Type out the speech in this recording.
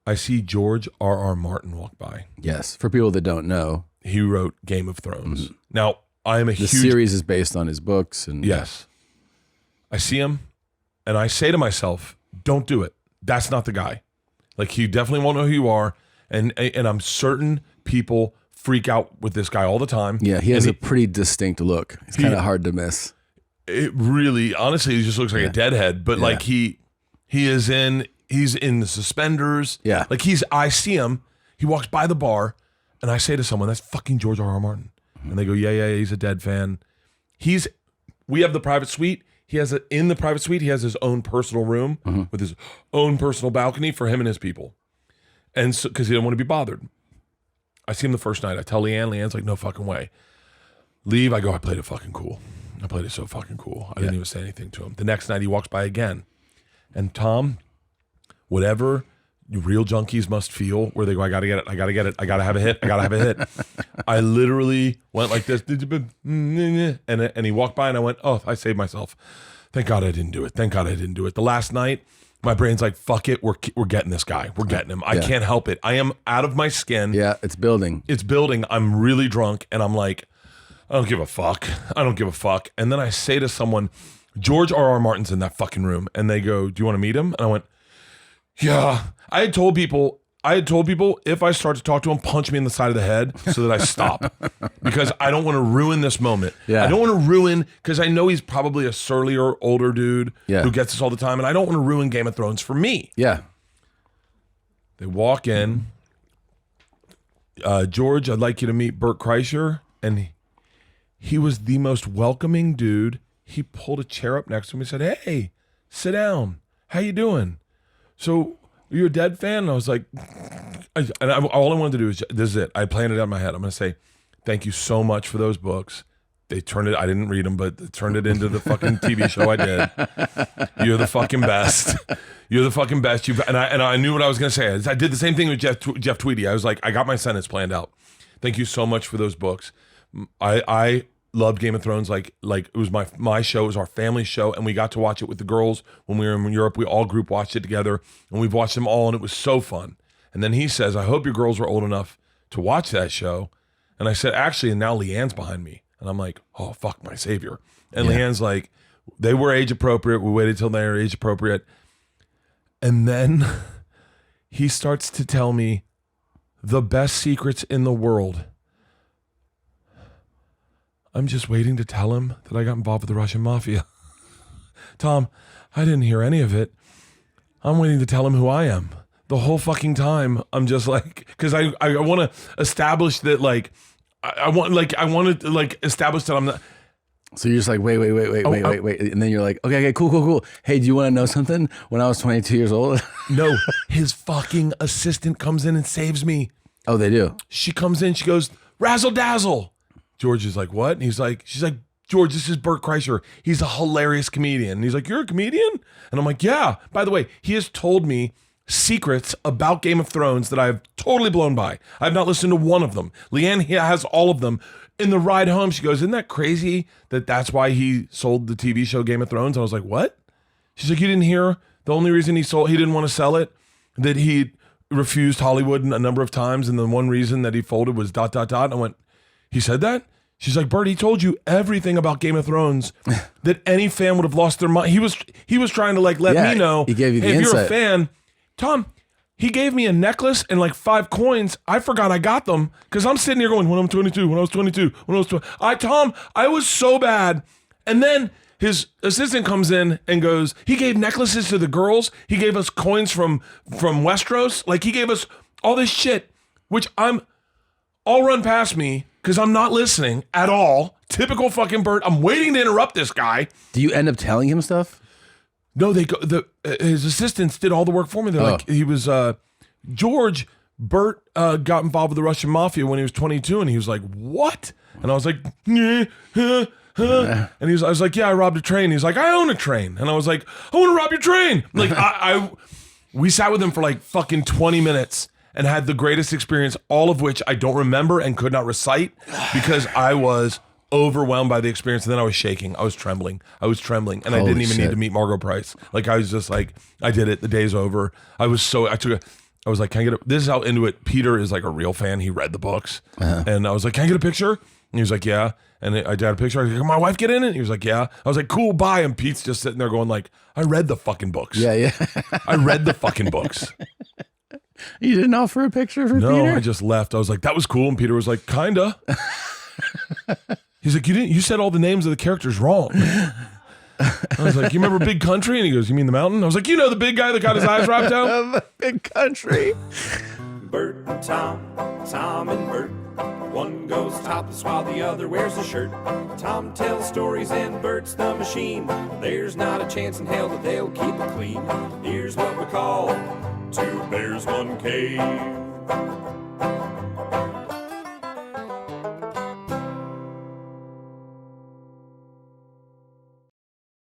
I see George R.R. Martin walk by. Yes. For people that don't know, he wrote Game of Thrones. Now, I am a huge... The series is based on his books. And yes. I see him, and I say to myself, don't do it. That's not the guy. Like, he definitely won't know who you are, and I'm certain people freak out with this guy all the time. Yeah, he has a pretty distinct look. It's kind of hard to miss. It really, honestly, he just looks like a deadhead, but like he's in the suspenders. Yeah. Like I see him, he walks by the bar, and I say to someone, that's fucking George R.R. Martin. And they go, yeah, he's a dead fan. We have the private suite. In the private suite, he has his own personal room with his own personal balcony for him and his people. And so, because he didn't want to be bothered. I see him the first night. I tell Leanne. Leanne's like, no fucking way. Leave. I go, I played it fucking cool. I played it so fucking cool. I didn't even say anything to him. The next night he walks by again. And Tom, whatever real junkies must feel, where they go, I gotta get it, I gotta get it, I gotta have a hit, I gotta have a hit. I literally went like this, and he walked by and I went, oh, I saved myself. Thank God I didn't do it. Thank God I didn't do it. The last night, my brain's like, fuck it, we're getting this guy. We're getting him. I can't help it. I am out of my skin. Yeah, it's building. It's building. I'm really drunk and I'm like, I don't give a fuck. I don't give a fuck. And then I say to someone, George R.R. Martin's in that fucking room. And they go, do you want to meet him? And I went, yeah. I had told people if I start to talk to him, punch me in the side of the head so that I stop. Because I don't want to ruin this moment. Yeah. I don't want to ruin, because I know he's probably a surlier, older dude who gets this all the time. And I don't want to ruin Game of Thrones for me. Yeah. They walk in. George, I'd like you to meet Bert Kreischer. And he was the most welcoming dude. He pulled a chair up next to him and said, hey, sit down. How you doing? So, are you a Dead fan? And I was like, all I wanted to do is, this is it. I planned it out in my head. I'm going to say, thank you so much for those books. They turned it, I didn't read them, but they turned it into the fucking TV show I did. You're the fucking best. You're the fucking best. And I knew what I was going to say. I did the same thing with Jeff Tweedy. I was like, I got my sentence planned out. Thank you so much for those books. I loved Game of Thrones like it was my show. It was our family show, and we got to watch it with the girls when we were in Europe. We all group watched it together, and we've watched them all, and it was so fun. And then he says, I hope your girls were old enough to watch that show. And I said, actually, and now Leanne's behind me. And I'm like, oh, fuck my savior. And Leanne's like, they were age appropriate. We waited till they were age appropriate. And then he starts to tell me the best secrets in the world. I'm just waiting to tell him that I got involved with the Russian mafia. Tom, I didn't hear any of it. I'm waiting to tell him who I am. The whole fucking time, I'm just like, because I want to establish that, like, I want to establish that I'm not. So you're just like, wait. And then you're like, okay, cool. Hey, do you want to know something? When I was 22 years old? No, his fucking assistant comes in and saves me. Oh, they do? She comes in, she goes, razzle dazzle. George is like, what? And she's like, George, this is Bert Kreischer. He's a hilarious comedian. And he's like, you're a comedian? And I'm like, yeah. By the way, he has told me secrets about Game of Thrones that I've totally blown by. I've not listened to one of them. Leanne has all of them. In the ride home, she goes, isn't that crazy that that's why he sold the TV show Game of Thrones? And I was like, what? She's like, you didn't hear the only reason he didn't want to sell it, that he refused Hollywood a number of times, and the one reason that he folded was ... And I went, he said that? She's like, Bert, he told you everything about Game of Thrones that any fan would have lost their mind. He was trying to like let me know. He gave you the hey, if insight. you're a fan, Tom, he gave me a necklace and like 5 coins. I forgot I got them because I'm sitting here going, when I was 22. Tom, I was so bad. And then his assistant comes in and goes, he gave necklaces to the girls. He gave us coins from Westeros. Like he gave us all this shit, which all run past me because I'm not listening at all. Typical fucking Bert. I'm waiting to interrupt this guy. Do you end up telling him stuff? No, his assistants did all the work for me. They're like, he was George. Bert got involved with the Russian mafia when he was 22, and he was like, what? And I was like, and I was like, yeah, I robbed a train. He's like, I own a train. And I was like, I want to rob your train. Like we sat with him for like fucking 20 minutes and had the greatest experience, all of which I don't remember and could not recite because I was overwhelmed by the experience. And then I was shaking. I was trembling. And I didn't even need to meet Margot Price. Like I was just like, I did it. The day's over. I I was like, can I get this is how into it. Peter is like a real fan. He read the books. And I was like, can I get a picture? And he was like, yeah. And I got a picture. I was like, can my wife get in it? And he was like, yeah. I was like, cool, bye. And Pete's just sitting there going like, I read the fucking books. Yeah. I read the fucking books. You didn't offer a picture for Peter? No, I just left. I was like, that was cool. And Peter was like, kinda. He's like, you said all the names of the characters wrong. I was like, you remember Big Country? And he goes, you mean the mountain? I was like, you know the big guy that got his eyes wrapped out? The Big Country. Bert and Tom and Bert. One goes topless while the other wears a shirt. Tom tells stories and Bert's the machine. There's not a chance in hell that they'll keep it clean. Here's what we call Two Bears, One Cave.